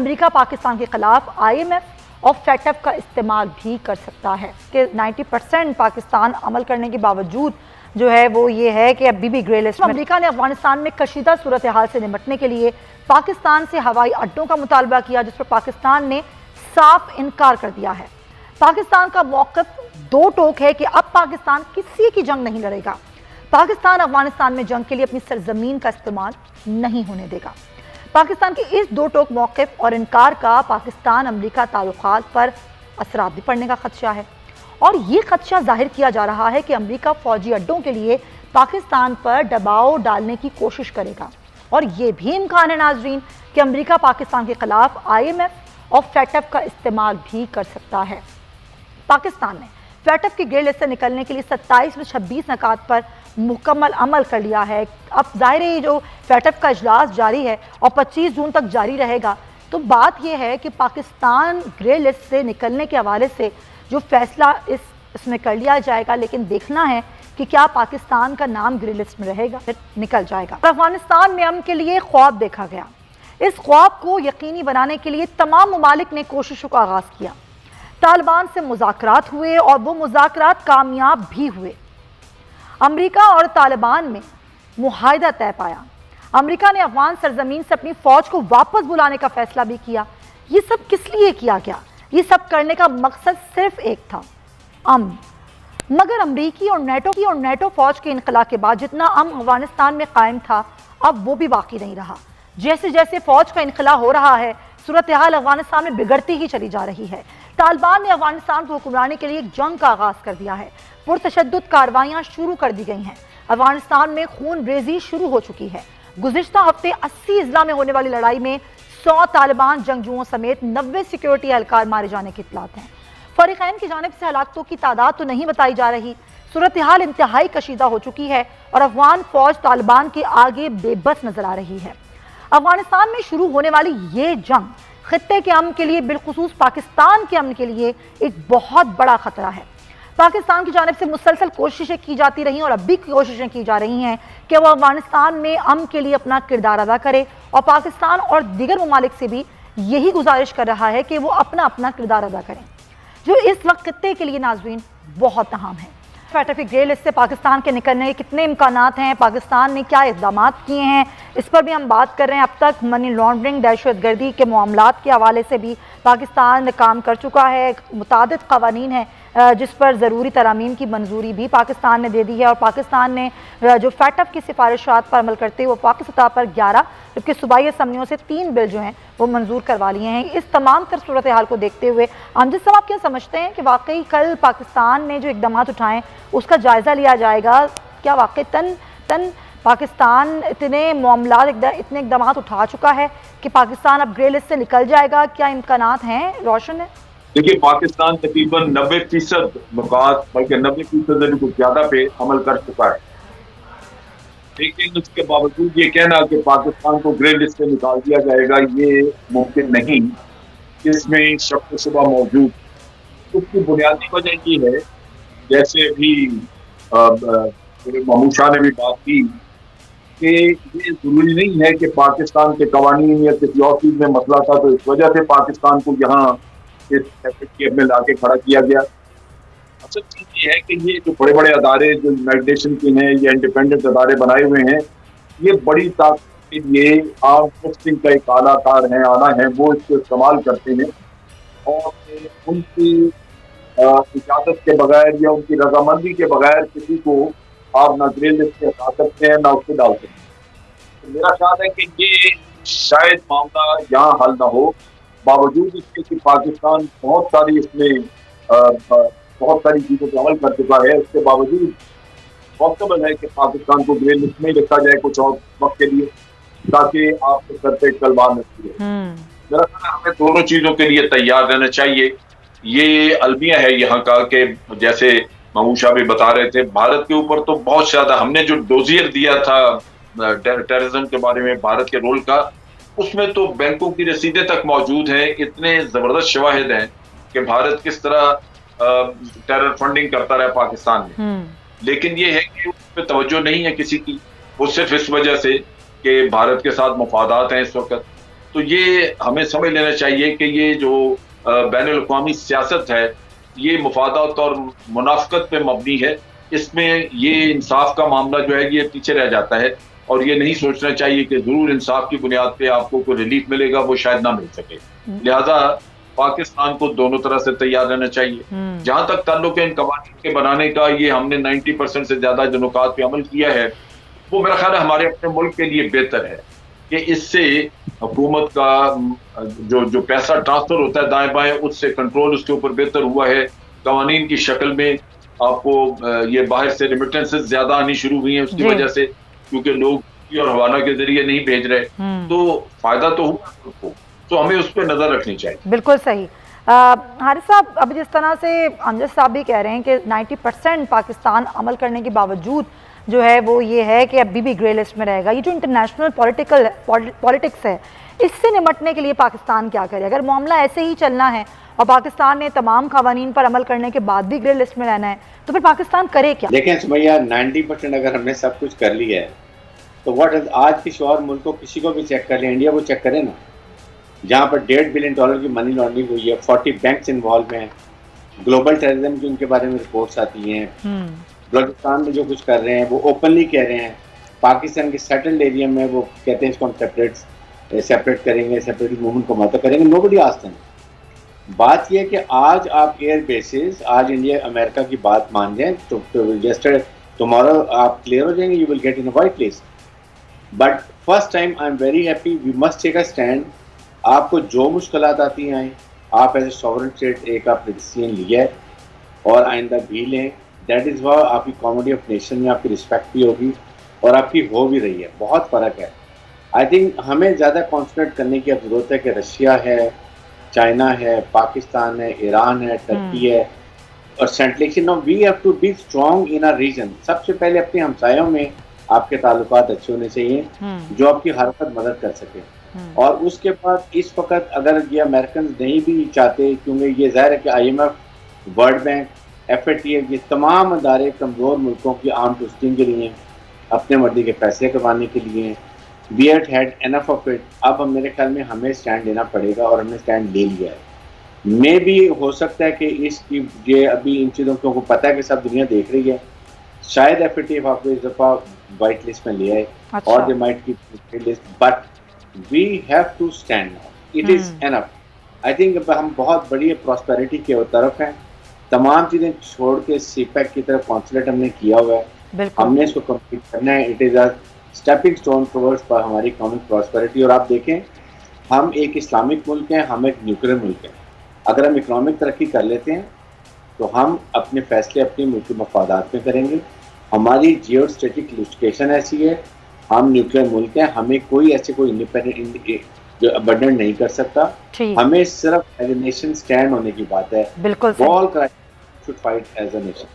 America Pakistan के खिलाफ IMF और FATF का इस्तेमाल भी कर सकता है कि 90% पाकिस्तान अमल करने के बावजूद जो है वो ये है कि अभी भी ग्रे लिस्ट में। अमेरिका ने अफगानिस्तान में कशीदा सूरत हाल से निपटने के लिए पाकिस्तान से हवाई अड्डों का मुतालबा किया, जिस पर पाकिस्तान ने साफ इनकार कर दिया है। पाकिस्तान का मौक़िफ़ दो टोक है कि अब पाकिस्तान किसी की जंग नहीं लड़ेगा। पाकिस्तान अफगानिस्तान में जंग के लिए अपनी सरजमीन का इस्तेमाल नहीं होने देगा। पाकिस्तान के इस दो टोक मौक़िफ़ और इनकार का पाकिस्तान अमेरिका ताल्लुकात पर असरात भी पड़ने का खदशा है, और ये खदशा जाहिर किया जा रहा है कि अमेरिका फ़ौजी अड्डों के लिए पाकिस्तान पर दबाव डालने की कोशिश करेगा। और ये भी इम्कान है नाजरीन कि अमेरिका पाकिस्तान के खिलाफ IMF और FATF का इस्तेमाल भी कर सकता है। पाकिस्तान ने FATF की ग्रे लिस्ट से निकलने के लिए 27 में 26 नकात पर मुकम्मल अमल कर लिया है। अब जाहिर है जो FATF का इजलास जारी है और 25 जून तक जारी रहेगा, तो बात यह है कि पाकिस्तान ग्रे लिस्ट से निकलने के हवाले से जो फैसला इसमें कर लिया जाएगा, लेकिन देखना है कि क्या पाकिस्तान का नाम ग्रे लिस्ट में रहेगा फिर निकल जाएगा। अफगानिस्तान में अमन के लिए ख्वाब देखा गया। इस ख्वाब को यकीनी बनाने के लिए तमाम ममालिक ने कोशिशों का आगाज़ किया। तालिबान से मुज़ाकरात हुए और वो मुज़ाकरात कामयाब भी हुए। अमेरिका और तालिबान में मुआहिदा तय पाया। अमेरिका ने अफगान सरजमीन से अपनी फ़ौज को वापस बुलाने का फैसला भी किया। ये सब किस लिए किया गया? ये सब करने का मकसद सिर्फ एक था, अमन। मगर अमरीकी और नेटो फ़ौज के इनकला के बाद जितना अमन अफगानिस्तान में कायम था, अब वो भी बाकी नहीं रहा। जैसे जैसे फ़ौज का इनकला हो रहा है, सूरत हाल अफगानिस्तान में बिगड़ती ही चली जा रही है। तालिबान ने अफगानिस्तान को हुक्मरानी के लिए एक जंग का आगाज़ कर दिया है। पुरतशद्दुद कार्रवाइयाँ शुरू कर दी गई हैं। अफगानिस्तान में खून रेजी शुरू हो चुकी है। गुज़िश्ता हफ्ते 80 अजला में होने वाली लड़ाई में 100 तालिबान जंगजुओं समेत 90 सिक्योरिटी एहलकार मारे जाने की इत्तलात हैं। फरीक़ैन की जानिब से हलाकतों की तादाद तो नहीं बताई जा रही। सूरत हाल इंतहाई कशीदा हो चुकी है और अफगान फ़ौज तालिबान के आगे बेबस नजर आ रही है। अफगानिस्तान में शुरू होने वाली ये जंग खित्ते के अमन के लिए, बिलखुसूस पाकिस्तान के अमन के लिए एक बहुत बड़ा खतरा है। पाकिस्तान की जानिब से मुसलसल कोशिशें की जाती रही और अब भी कोशिशें की जा रही हैं कि वह अफगानिस्तान में अमन के लिए अपना किरदार अदा करे, और पाकिस्तान और दीगर ममालिक से भी यही गुजारिश कर रहा है कि वो अपना अपना किरदार अदा करें, जो इस वक्त खित्ते के लिए नाज़रीन बहुत अहम है। FATF की ग्रे लिस्ट से पाकिस्तान के निकलने के कितने इम्कानात हैं, पाकिस्तान ने क्या इक़दाम किए हैं, इस पर भी हम बात कर रहे हैं। अब तक मनी लॉन्ड्रिंग, दहशतगर्दी के मामलात के हवाले से भी पाकिस्तान काम कर चुका है। मुतादिद क़वानीन है जिस पर ज़रूरी तरामीम की मंजूरी भी पाकिस्तान ने दे दी है, और पाकिस्तान ने जो FATF की सिफारिशात पर अमल करते हुए वफाकी सतह पर 11 जबकि सूबाई असम्बलियों से 3 बिल जो हैं वो मंजूर करवा लिए हैं। इस तमाम तर सूरत हाल को देखते हुए अमजद साहब, आप क्या समझते हैं कि वाकई कल पाकिस्तान ने जो इकदाम उठाएँ उसका जायज़ा लिया जाएगा? क्या वाकई तन पाकिस्तान इतने मामला इतने इकदाम उठा चुका है कि पाकिस्तान अब ग्रे लिस्ट से निकल जाएगा? क्या इम्कानात हैं? रोशन है। देखिए, पाकिस्तान तकरीबन 90% नुकात, बल्कि 90% से कुछ ज्यादा पे अमल कर चुका है, लेकिन उसके बावजूद ये कहना कि पाकिस्तान को ग्रे लिस्ट से निकाल दिया जाएगा, ये मुमकिन नहीं। इसमें शक व शुबा मौजूद। उसकी बुनियादी वजह ये है, जैसे अभी महमूद शाह ने भी बात की, कि ये जरूरी नहीं है कि पाकिस्तान के कवानीन या किसी और चीज में मसला था तो इस वजह से पाकिस्तान को यहाँ इस कैबिनेट में लाके खड़ा किया गया। असल चीज ये है कि ये जो बड़े बड़े अदारे जो यूनाइटेड नेशन के हैं या इंडिपेंडेंट अदारे बनाए हुए हैं, ये बड़ी ताकत के लिए आर्म फोर्सिंग का एक आलाकार है, आना है, वो इसको इस्तेमाल करते हैं और उनकी इजाजत के बगैर या उनकी रजामंदी के बगैर किसी को आप ना ग्रे लिस्ट पे हटा सकते हैं ना उसको डाल सकते हैं। तो मेरा ख्याल है कि ये शायद मामला यहाँ हल ना हो, बावजूद इसके कि पाकिस्तान बहुत सारी इसमें बहुत सारी चीज़ों पर अमल कर चुका है, उसके बावजूद पॉसिबल है कि पाकिस्तान को ग्रे लिस्ट में लिखा जाए कुछ और वक्त के लिए, ताकि आपके सर पे तलवार न गिरे। मेरा ख्याल है हमें दोनों चीज़ों के लिए तैयार रहना चाहिए। ये अलमिया है यहाँ का कि जैसे महमूद शाह भी बता रहे थे, भारत के ऊपर तो बहुत ज़्यादा हमने जो डोजियर दिया था टेररिज्म के बारे में भारत के रोल का, उसमें तो बैंकों की रसीदें तक मौजूद हैं। इतने ज़बरदस्त शवाहिद हैं कि भारत किस तरह टेरर फंडिंग करता रहा पाकिस्तान में, लेकिन ये है कि उस पर तवज्जो नहीं है किसी की। वो सिर्फ इस वजह से कि भारत के साथ मफादात हैं इस वक्त, तो ये हमें समझ लेना चाहिए कि ये जो बैनुल अक़वामी सियासत है, ये मुफादात और मुनाफ़क़त पे मबनी है। इसमें ये इंसाफ का मामला जो है ये पीछे रह जाता है और ये नहीं सोचना चाहिए कि ज़रूर इंसाफ की बुनियाद पे आपको कोई रिलीफ मिलेगा, वो शायद ना मिल सके। लिहाजा पाकिस्तान को दोनों तरह से तैयार रहना चाहिए। जहाँ तक ताल्लुक है इन कवानीन के बनाने का, ये हमने 90% से ज़्यादा जो नुकात पे अमल किया है, वो मेरा ख्याल है हमारे अपने मुल्क के लिए बेहतर है कि इससे हुकूमत का जो पैसा ट्रांसफर होता है दाएं-बाएं, उससे कंट्रोल उसके ऊपर बेहतर हुआ है। कवानीन की शक्ल में आपको ये बाहर से रेमिटेंसेस ज़्यादा आनी शुरू हुई हैं उसकी वजह से, क्योंकि लोग और हवाला के ज़रिए नहीं भेज रहे। तो फ़ायदा तो हुआ उनको, तो हमें उस पर नज़र रखनी चाहिए। बिल्कुल सही। हारिस साहब, अब जिस तरह से अमजद साहब भी कह रहे हैं कि 90% पाकिस्तान अमल करने के बावजूद जो है वो ये है कि अभी भी ग्रे लिस्ट में रहेगा। ये जो इंटरनेशनल पॉलिटिक्स है, इससे निपटने के लिए पाकिस्तान क्या करे? अगर मामला ऐसे ही चलना है और पाकिस्तान ने तमाम क़वानीन पर अमल करने के बाद भी ग्रे लिस्ट में रहना है, तो फिर पाकिस्तान करे क्या? देखें सुमैया, 90% अगर हमने सब कुछ कर लिया है तो आज किसी और मुल्क को, किसी को भी चेक कर लें, इंडिया को चेक करें ना, जहाँ पर $1.5 बिलियन की मनी लॉन्ड्रिंग हुई है, 40 बैंक्स इन्वॉल्व हैं, ग्लोबल टेररिज्म की उनके बारे में रिपोर्ट्स आती हैं, बलूचिस्तान में जो कुछ कर रहे हैं वो ओपनली कह रहे हैं, पाकिस्तान के सेटल्ड एरिया में वो कहते हैं इसको हम सेपरेट करेंगे, सेपरेट मूवमेंट को मत करेंगे। Nobody asked them. बात यह है कि आज आप एयर बेसिस, आज इंडिया अमेरिका की बात मान जाएं तो टुमारो आप क्लियर हो जाएंगे, you will get in a white place. But first time I am very happy, we must take a stand. आपको जो मुश्किलात आती हैं, आप एज ए सॉवरेन स्टेट एक आपने डिसीजन लिया है और आइंदा भी लें। दैट इज़ वाई आपकी कॉमेडी ऑफ नेशन में आपकी रिस्पेक्ट भी होगी और आपकी हो भी रही है। बहुत फ़र्क है। आई थिंक हमें ज़्यादा कॉन्सनट्रेट करने की अब ज़रूरत है कि रशिया है, चाइना है, पाकिस्तान है, ईरान है, टर्की है और Central Asia. No, we have to be strong in our region. सबसे पहले अपने हमसायों में आपके ताल्लुकात अच्छे होने चाहिए जो आपकी हर वक्त मदद कर सके। और उसके बाद इस वक्त अगर ये अमेरिकन नहीं भी चाहते, क्योंकि ये ज़ाहिर है कि IMF, वर्ल्ड बैंक, FATF, ये तमाम अदारे कमज़ोर मुल्कों की आर्म ट्विस्टिंग के लिए, अपने मर्जी के फैसले करवाने के लिए, we had had enough of it. अब मेरे ख्याल में हमें स्टैंड लेना पड़ेगा और हमने स्टैंड ले लिया है। मे भी हो सकता है कि इसकी ये अभी इन चीज़ों को पता है कि सब दुनिया देख रही है, शायद FATF आपको इस दफ़ा वाइट लिस्ट में ले आए और they might keep list, but we have to stand now, it is enough. I think हम बहुत बड़ी प्रॉस्पेरिटी के तरफ हैं। तमाम चीज़ें छोड़ के CPEC की तरफ कॉन्सनट्रेट हमने किया हुआ है, हमने इसको कंप्लीट करना है। It is a stepping stone towards पर हमारी इकोनॉमिक प्रॉस्पेरिटी। और आप देखें, हम एक इस्लामिक मुल्क हैं, हम एक न्यूक्लियर मुल्क हैं। अगर हम इकोनॉमिक तरक्की कर लेते हैं तो हम अपने फैसले अपने मुल्क के मफादात में करेंगे। हमारी जियो स्ट्रेटिक लोकेशन ऐसी है, हम न्यूक्लियर मुल्क हैं, हमें कोई ऐसे कोई इंडिपेंडेंट जो अबंडेंट नहीं कर सकता। हमें सिर्फ एज ए नेशन स्टैंड होने की बात है। बिल्कुल all should fight as a nation.